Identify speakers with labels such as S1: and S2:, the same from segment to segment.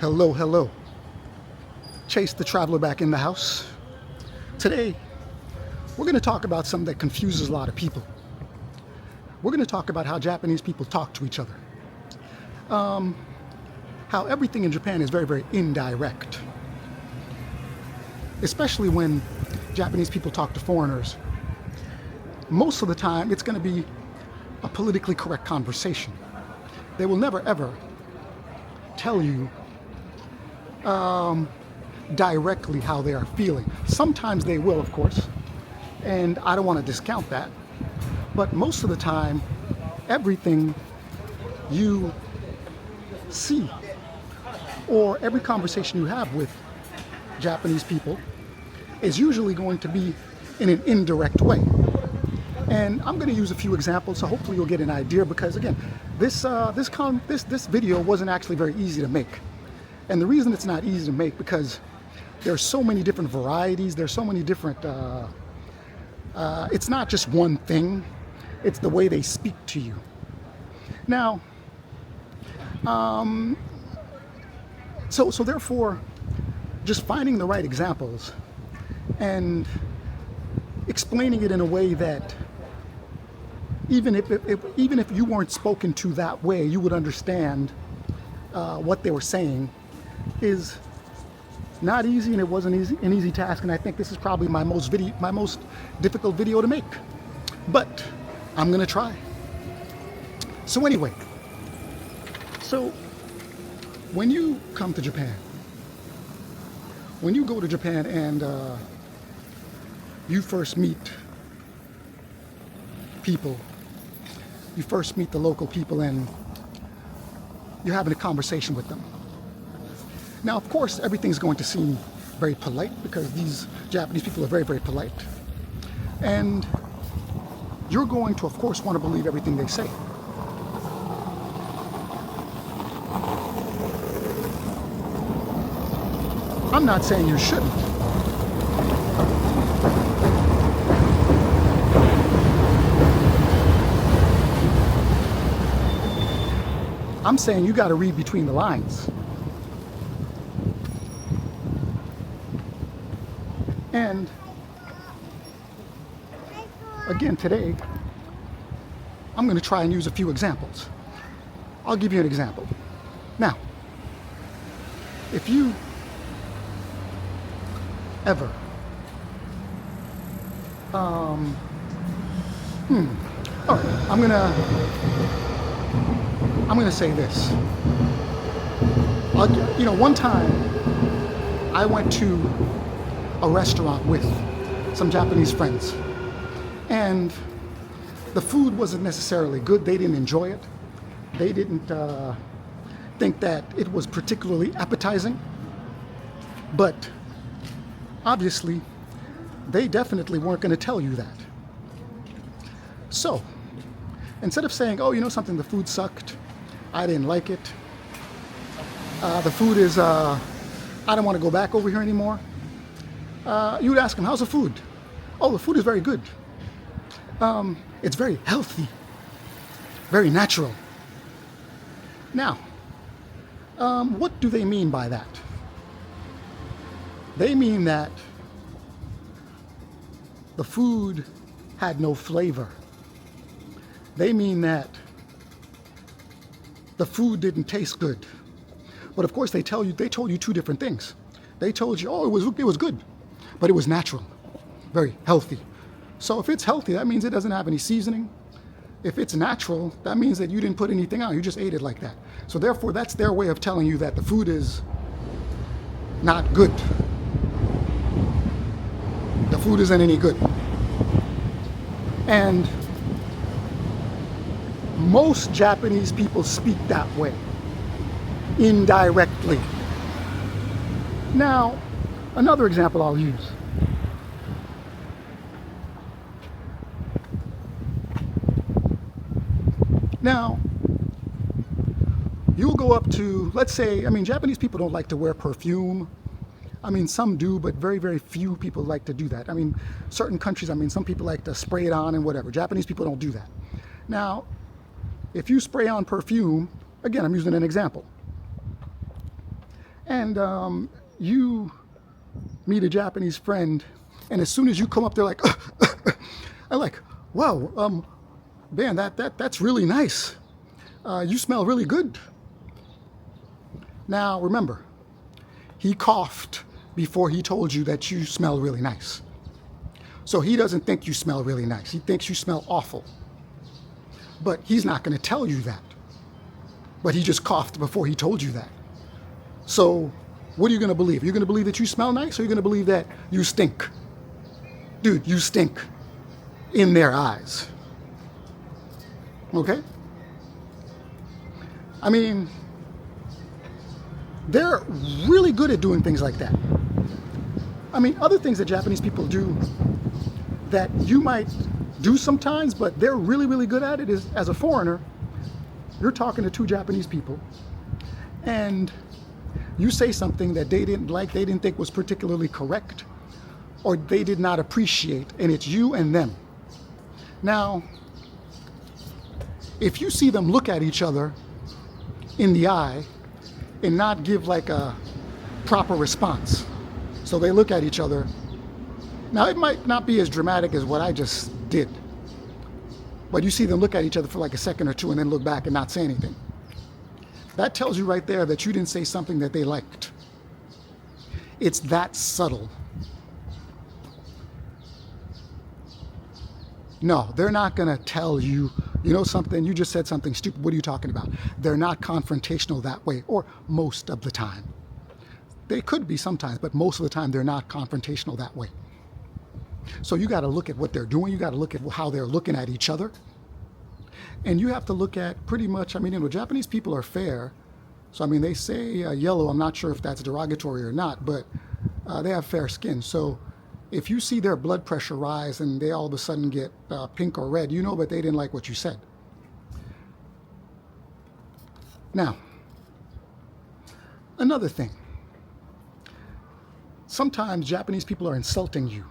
S1: Hello, hello. Chase the Traveler back in the house. Today, we're going to talk about something that confuses a lot of people. We're going to talk about how Japanese people talk to each other. How everything in Japan is very, very indirect. Especially when Japanese people talk to foreigners. Most of the time, it's going to be a politically correct conversation. They will never, ever tell you directly how they are feeling. Sometimes they will, of course, and I don't want to discount that. But most of the time, everything you see or every conversation you have with Japanese people is usually going to be in an indirect way. And I'm going to use a few examples, so hopefully you'll get an idea, because again, this video wasn't actually very easy to make. And the reason it's not easy to make because there's so many different varieties, there's so many different, it's not just one thing, it's the way they speak to you. Now, so therefore, just finding the right examples and explaining it in a way that even if you weren't spoken to that way, you would understand what they were saying is not easy, and it wasn't an easy task. And I think this is probably my most difficult video to make, but I'm gonna try. So anyway, when you come to Japan, when you go to Japan and you first meet people, you first meet the local people and you're having a conversation with them. Now, of course, everything's going to seem very polite because these Japanese people are very, very polite. And you're going to, of course, want to believe everything they say. I'm not saying you shouldn't. I'm saying you got to read between the lines. And again, today, I'm going to try and use a few examples. I'll give you an example. Now, if you ever, all right, I'm gonna say this. One time I went to a restaurant with some Japanese friends, and the food wasn't necessarily good. They didn't enjoy it. They didn't think that it was particularly appetizing, but obviously they definitely weren't going to tell you that. So instead of saying, oh, you know something, the food sucked, I didn't like it, the food is, I don't want to go back over here anymore, you would ask them, how's the food? Oh, the food is very good. It's very healthy, very natural. Now, what do they mean by that? They mean that the food had no flavor. They mean that the food didn't taste good. But of course they told you two different things. They told you, oh, it was good, but it was natural, very healthy. So if it's healthy, that means it doesn't have any seasoning. If it's natural, that means that you didn't put anything on, you just ate it like that. So therefore, that's their way of telling you that the food is not good. The food isn't any good. And most Japanese people speak that way, indirectly. Now, another example I'll use. Now, you'll go up to, let's say, Japanese people don't like to wear perfume. Some do, but very, very few people like to do that. Certain countries, some people like to spray it on and whatever. Japanese people don't do that. Now, if you spray on perfume, again, I'm using an example, And you meet a Japanese friend, and as soon as you come up, they're like, I'm like, wow, man, that's really nice. You smell really good. Now remember, he coughed before he told you that you smell really nice. So he doesn't think you smell really nice. He thinks you smell awful. But he's not going to tell you that. But he just coughed before he told you that. So what are you going to believe? You're going to believe that you smell nice, or you're going to believe that you stink? Dude, you stink in their eyes. Okay? I mean, they're really good at doing things like that. I mean, other things that Japanese people do that you might do sometimes, but they're really, really good at it is, as a foreigner, you're talking to two Japanese people, and you say something that they didn't like, they didn't think was particularly correct, or they did not appreciate, and it's you and them. Now, if you see them look at each other in the eye and not give like a proper response, so they look at each other. Now, it might not be as dramatic as what I just did, but you see them look at each other for like a second or two and then look back and not say anything. That tells you right there that you didn't say something that they liked. It's that subtle. No, they're not going to tell you, you know something, you just said something stupid, what are you talking about? They're not confrontational that way, or most of the time. They could be sometimes, but most of the time they're not confrontational that way. So you got to look at what they're doing, you got to look at how they're looking at each other. And you have to look at pretty much, I mean, you know, Japanese people are fair. So, I mean, they say yellow, I'm not sure if that's derogatory or not, but they have fair skin. So if you see their blood pressure rise and they all of a sudden get pink or red, you know that they didn't like what you said. Now, another thing. Sometimes Japanese people are insulting you,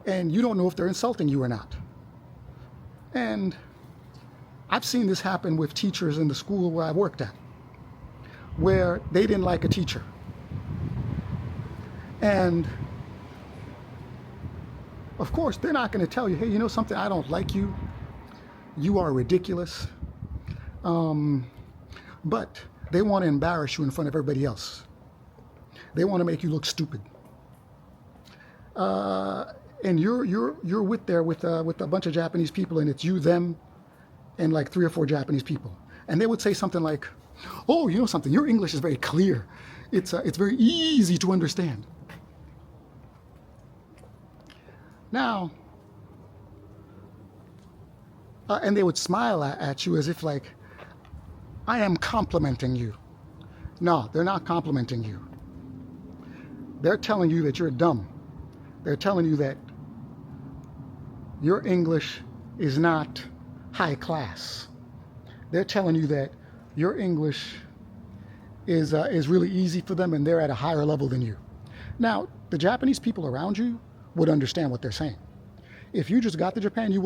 S1: and you don't know if they're insulting you or not. And I've seen this happen with teachers in the school where I worked at, where they didn't like a teacher. And of course, they're not going to tell you, hey, you know something, I don't like you. You are ridiculous. But they want to embarrass you in front of everybody else. They want to make you look stupid. And you're with a bunch of Japanese people, and it's you, them, and like 3 or 4 Japanese people. And they would say something like, oh, you know something, your English is very clear. It's very easy to understand. Now, and they would smile at you as if like, I am complimenting you. No, they're not complimenting you. They're telling you that you're dumb. They're telling you that your English is not high class. They're telling you that your English is really easy for them, and they're at a higher level than you. Now, the Japanese people around you would understand what they're saying. If you just got to Japan, you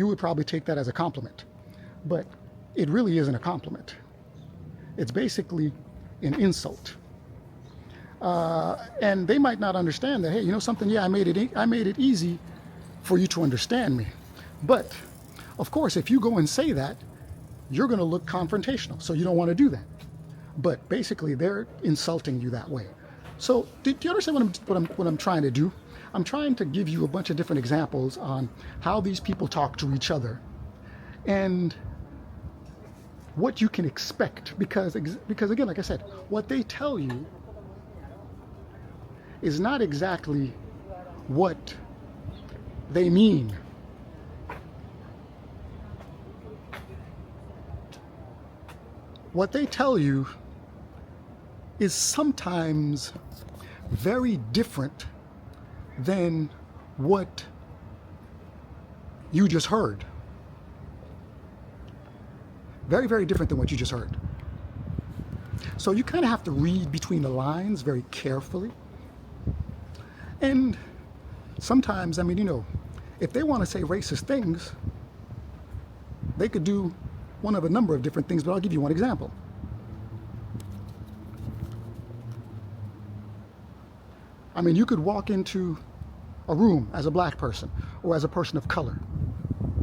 S1: would probably take that as a compliment. But it really isn't a compliment. It's basically an insult. And they might not understand that, hey, you know something, yeah, I made it easy for you to understand me. But of course, if you go and say that, you're going to look confrontational. So you don't want to do that. But basically, they're insulting you that way. So do you understand what I'm trying to do? I'm trying to give you a bunch of different examples on how these people talk to each other and what you can expect. Because again, like I said, what they tell you is not exactly what they mean. What they tell you is sometimes very different than what you just heard. Very, very different than what you just heard. So you kind of have to read between the lines very carefully. And sometimes, I mean, you know, if they want to say racist things, they could do one of a number of different things, but I'll give you one example. I mean, you could walk into a room as a black person or as a person of color,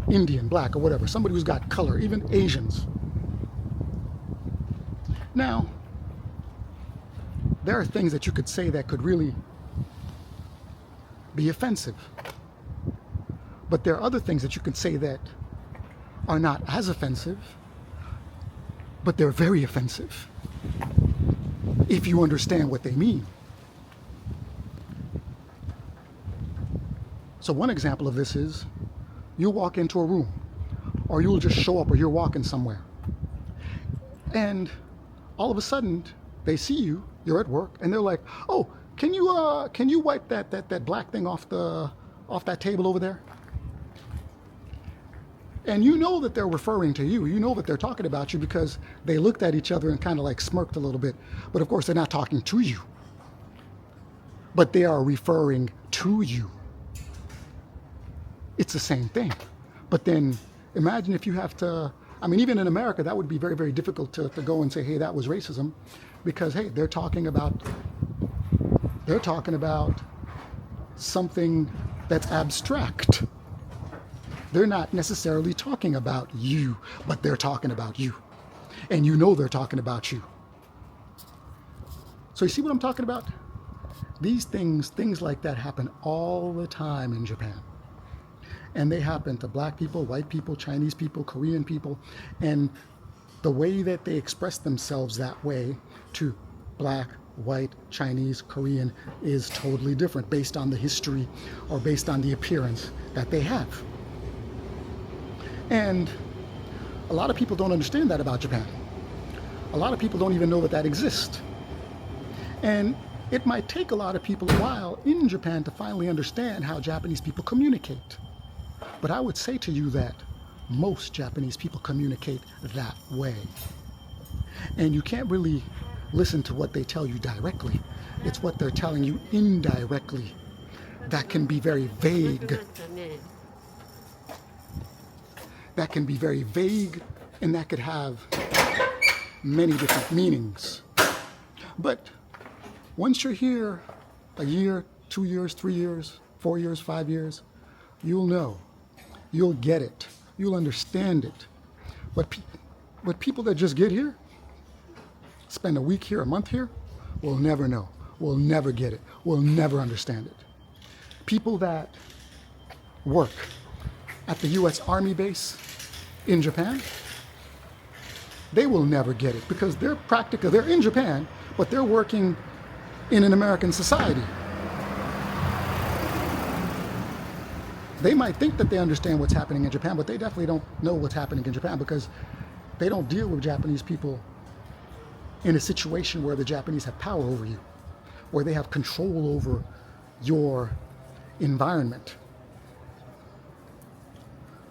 S1: Indian, black, or whatever, somebody who's got color, even Asians. Now, there are things that you could say that could really be offensive. But there are other things that you can say that are not as offensive, but they're very offensive if you understand what they mean. So one example of this is you'll walk into a room, or you'll just show up, or you're walking somewhere, and all of a sudden they see you, you're at work, and they're like, "Oh, can you wipe that black thing off that table over there?" And you know that they're referring to you. You know that they're talking about you because they looked at each other and kind of like smirked a little bit. But of course, they're not talking to you. But they are referring to you. It's the same thing. But then imagine if you have to, I mean, even in America, that would be very, very difficult to go and say, hey, that was racism. Because, hey, they're talking about something that's abstract. They're not necessarily talking about you, but they're talking about you. And you know they're talking about you. So you see what I'm talking about? These things like that happen all the time in Japan. And they happen to black people, white people, Chinese people, Korean people. And the way that they express themselves that way to black, white, Chinese, Korean is totally different based on the history or based on the appearance that they have. And a lot of people don't understand that about Japan. A lot of people don't even know that exists. And it might take a lot of people a while in Japan to finally understand how Japanese people communicate. But I would say to you that most Japanese people communicate that way. And you can't really listen to what they tell you directly. It's what they're telling you indirectly that can be very vague. That can be very vague, and that could have many different meanings. But once you're here a year, 2 years, 3 years, 4 years, 5 years, you'll know. You'll get it. You'll understand it. But people that just get here, spend a week here, a month here, will never know. Will never get it. Will never understand it. People that work at the U.S. Army base in Japan, they will never get it because they're in Japan, but they're working in an American society. They might think that they understand what's happening in Japan, but they definitely don't know what's happening in Japan because they don't deal with Japanese people in a situation where the Japanese have power over you, where they have control over your environment.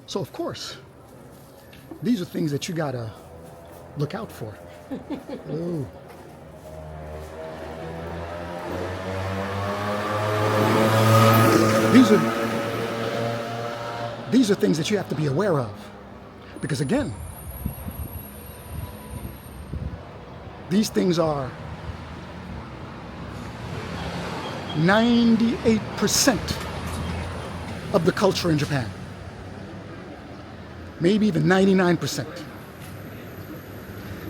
S1: So of course, these are things that you gotta look out for. Oh. These are things that you have to be aware of. Because again, these things are 98% of the culture in Japan. Maybe even 99%.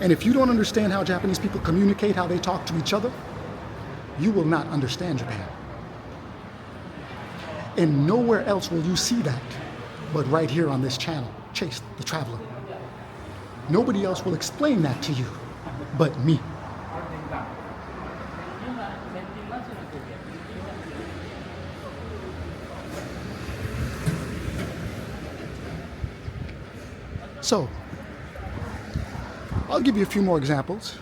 S1: And if you don't understand how Japanese people communicate, how they talk to each other, you will not understand Japan. And nowhere else will you see that but right here on this channel, Chase the Traveler. Nobody else will explain that to you but me. So, I'll give you a few more examples.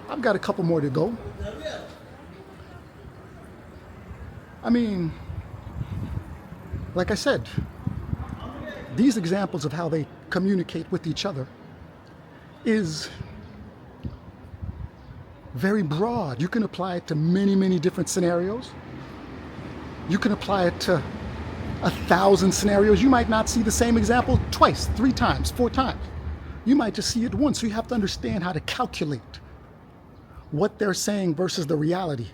S1: I've got a couple more to go. I mean, like I said, these examples of how they communicate with each other is very broad. You can apply it to many, many different scenarios. You can apply it to 1,000 scenarios. You might not see the same example twice, 3 times, 4 times. You might just see it once. So you have to understand how to calculate what they're saying versus the reality.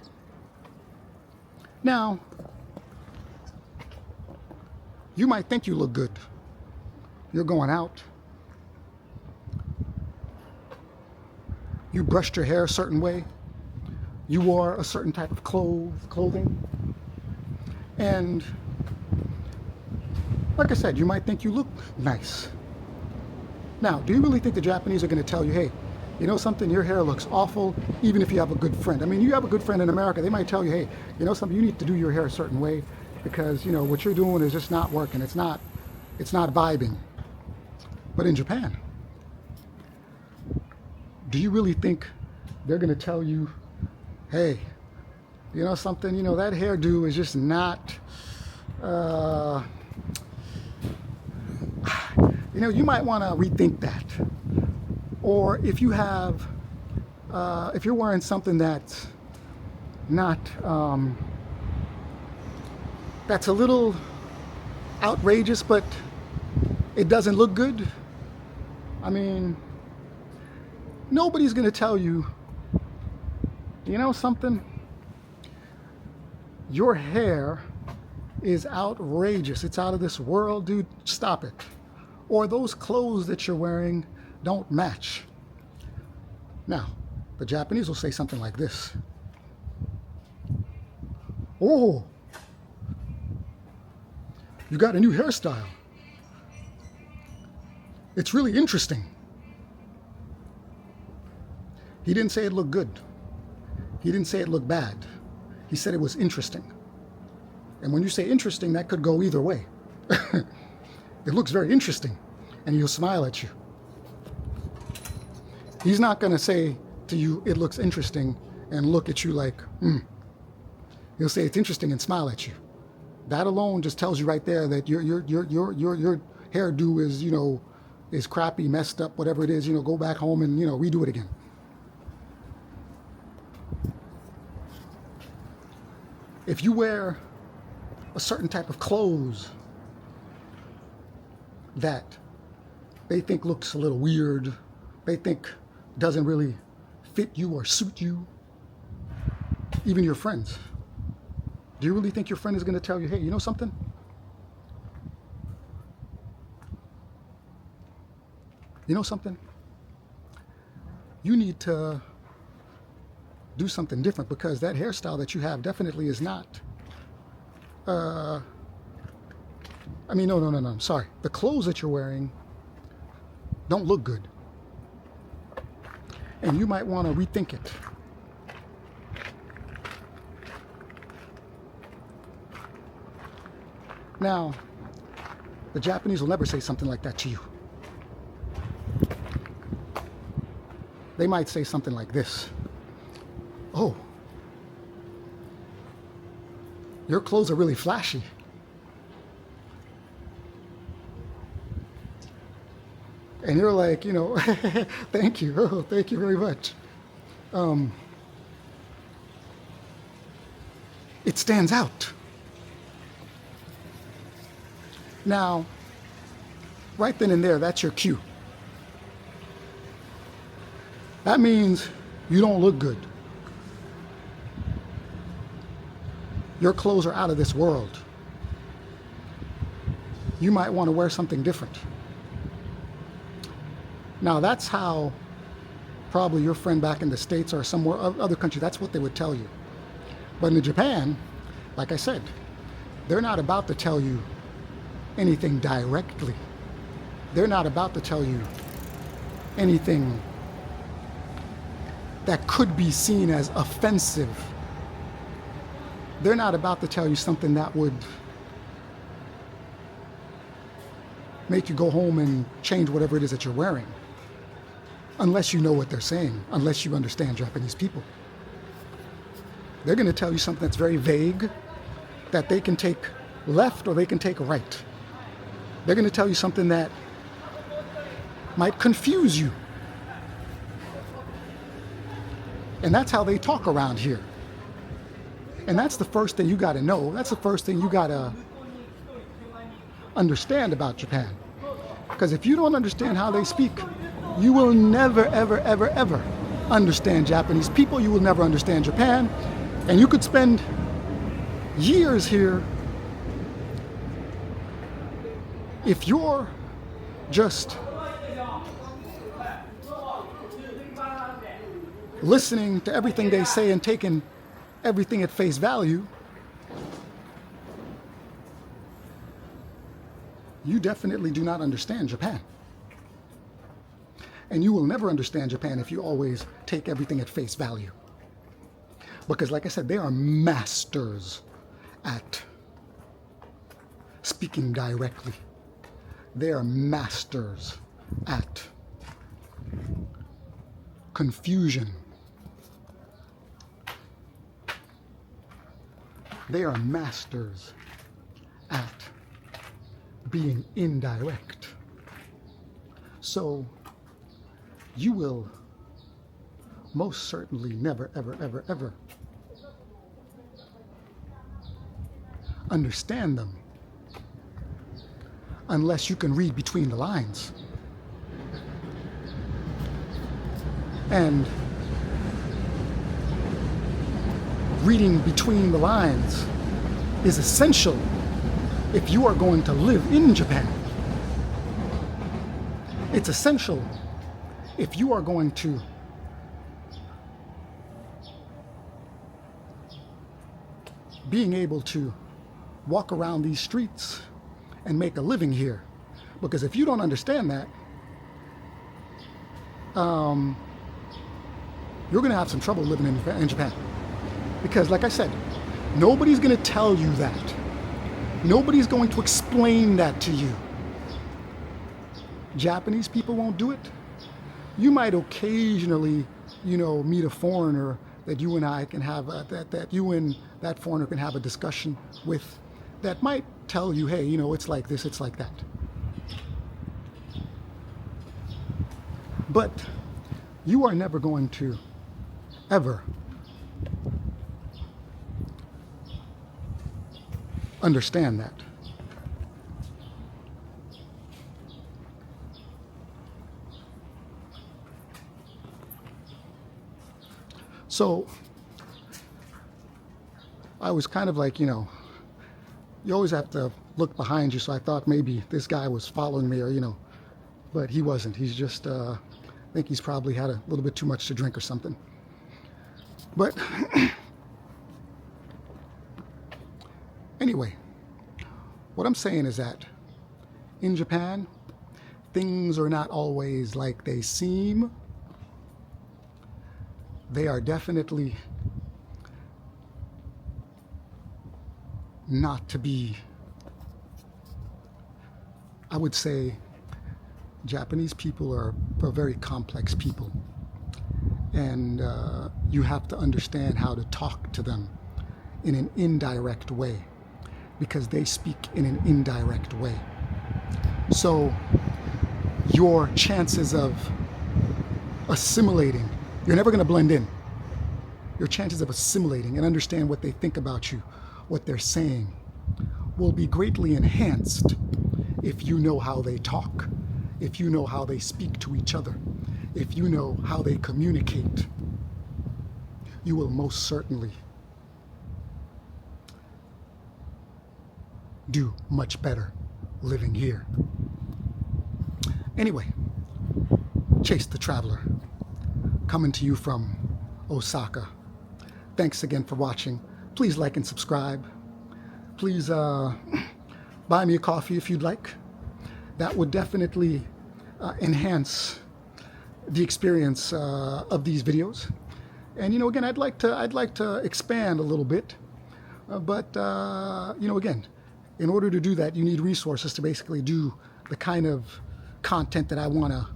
S1: Now, you might think you look good. You're going out. You brushed your hair a certain way. You wore a certain type of clothing. And like I said, you might think you look nice. Now, do you really think the Japanese are going to tell you, hey, you know something, your hair looks awful, even if you have a good friend? I mean, you have a good friend in America, they might tell you, hey, you know something, you need to do your hair a certain way because, you know, what you're doing is just not working. It's not vibing. But in Japan, do you really think they're going to tell you, hey, you know something, you know, that hairdo is just not, you know, you might want to rethink that. Or if you have, if you're wearing something that's not, that's a little outrageous, but it doesn't look good. I mean, nobody's going to tell you, you know something, your hair is outrageous. It's out of this world, dude. Stop it. Or those clothes that you're wearing don't match. Now, the Japanese will say something like this. Oh, you got a new hairstyle. It's really interesting. He didn't say it looked good. He didn't say it looked bad. He said it was interesting. And when you say interesting, that could go either way. It looks very interesting. And he'll smile at you. He's not going to say to you, it looks interesting, and look at you like, He'll say it's interesting and smile at you. That alone just tells you right there that your hairdo is, you know, is crappy, messed up, whatever it is, you know, go back home and, you know, redo it again. If you wear a certain type of clothes that they think looks a little weird, they think doesn't really fit you or suit you, even your friends, do you really think your friend is going to tell you, hey, you know something? You know something? You need to do something different because that hairstyle that you have definitely is not. No, I'm sorry. The clothes that you're wearing don't look good. And you might want to rethink it. Now, the Japanese will never say something like that to you. They might say something like this. Oh, your clothes are really flashy. And you're like, you know, thank you. Oh, thank you very much. It stands out. Now, right then and there, that's your cue. That means you don't look good. Your clothes are out of this world. You might want to wear something different. Now, that's how probably your friend back in the States or somewhere other country, that's what they would tell you. But in Japan, like I said, they're not about to tell you anything directly. They're not about to tell you anything that could be seen as offensive. They're not about to tell you something that would make you go home and change whatever it is that you're wearing. Unless you know what they're saying, unless you understand Japanese people. They're going to tell you something that's very vague, that they can take left or they can take right. They're going to tell you something that might confuse you. And that's how they talk around here. And that's the first thing you got to know. That's the first thing you got to understand about Japan. Because if you don't understand how they speak, you will never, ever, ever, ever understand Japanese people. You will never understand Japan. And you could spend years here, if you're just listening to everything they say and taking everything at face value, you definitely do not understand Japan. And you will never understand Japan if you always take everything at face value. Because like I said, they are masters at speaking directly. They are masters at confusion. They are masters at being indirect. So you will most certainly never, ever, ever, ever understand them unless you can read between the lines. And reading between the lines is essential if you are going to live in Japan. It's essential if you are going to being able to walk around these streets and make a living here. Because if you don't understand that, you're going to have some trouble living in Japan. Because like I said, nobody's going to tell you that. Nobody's going to explain that to you. Japanese people won't do it. You might occasionally, meet a foreigner that you and I can have, that you and that foreigner can have a discussion with that might tell you, hey, it's like this, it's like that. But you are never going to ever understand that. So I was kind of like, you always have to look behind you. So I thought maybe this guy was following me or, but he wasn't. He's just, I think he's probably had a little bit too much to drink or something. But anyway, what I'm saying is that in Japan, things are not always like they seem. They are definitely not to be, I would say, Japanese people are very complex people. And you have to understand how to talk to them in an indirect way, because they speak in an indirect way. So your chances of assimilating, you're never going to blend in. Your chances of assimilating and understand what they think about you, what they're saying, will be greatly enhanced if you know how they talk, if you know how they speak to each other, if you know how they communicate. You will most certainly do much better living here. Anyway, Chase the Traveler, coming to you from Osaka. Thanks again for watching. Please like and subscribe. Please buy me a coffee if you'd like. That would definitely enhance the experience of these videos. And again, I'd like to expand a little bit, but again, in order to do that, you need resources to basically do the kind of content that I want to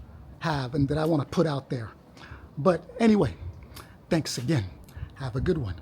S1: have and that I want to put out there. But anyway, thanks again. Have a good one.